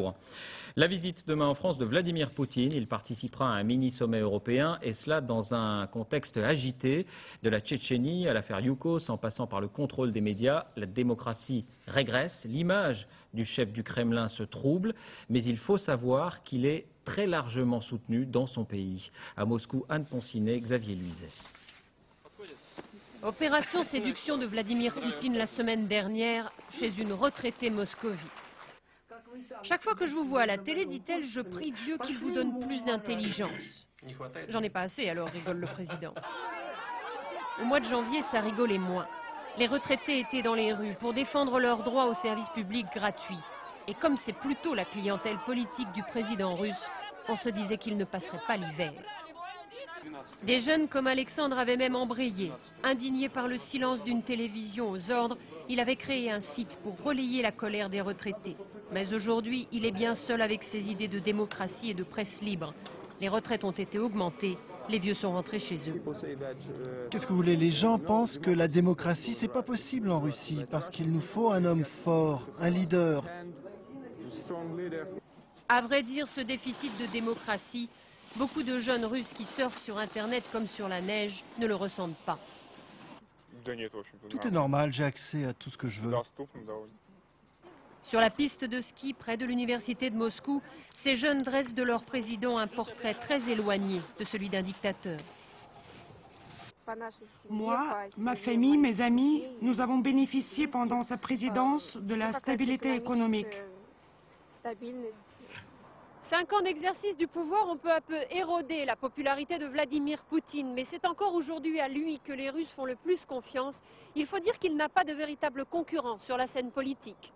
Strasbourg. La visite demain en France de Vladimir Poutine, il participera à un mini-sommet européen et cela dans un contexte agité, de la Tchétchénie à l'affaire Youkos en passant par le contrôle des médias. La démocratie régresse, l'image du chef du Kremlin se trouble, mais il faut savoir qu'il est très largement soutenu dans son pays. À Moscou, Anne Poncinet, Xavier Luizet. Opération séduction de Vladimir Poutine la semaine dernière chez une retraitée moscovite. Chaque fois que je vous vois à la télé, dit-elle, je prie Dieu qu'il vous donne plus d'intelligence. J'en ai pas assez, alors rigole le président. Au mois de janvier, ça rigolait moins. Les retraités étaient dans les rues pour défendre leurs droits au service public gratuit. Et comme c'est plutôt la clientèle politique du président russe, on se disait qu'il ne passerait pas l'hiver. Des jeunes comme Alexandre avaient même embrayé. Indigné par le silence d'une télévision aux ordres, il avait créé un site pour relayer la colère des retraités. Mais aujourd'hui, il est bien seul avec ses idées de démocratie et de presse libre. Les retraites ont été augmentées, les vieux sont rentrés chez eux. Qu'est-ce que vous voulez? Les gens pensent que la démocratie, c'est pas possible en Russie, parce qu'il nous faut un homme fort, un leader. À vrai dire, ce déficit de démocratie, beaucoup de jeunes Russes qui surfent sur Internet comme sur la neige ne le ressentent pas. Tout est normal, j'ai accès à tout ce que je veux. Sur la piste de ski près de l'université de Moscou, ces jeunes dressent de leur président un portrait très éloigné de celui d'un dictateur. Moi, ma famille, mes amis, nous avons bénéficié pendant sa présidence de la stabilité économique. 5 ans d'exercice du pouvoir ont peu à peu érodé la popularité de Vladimir Poutine, mais c'est encore aujourd'hui à lui que les Russes font le plus confiance. Il faut dire qu'il n'a pas de véritable concurrent sur la scène politique.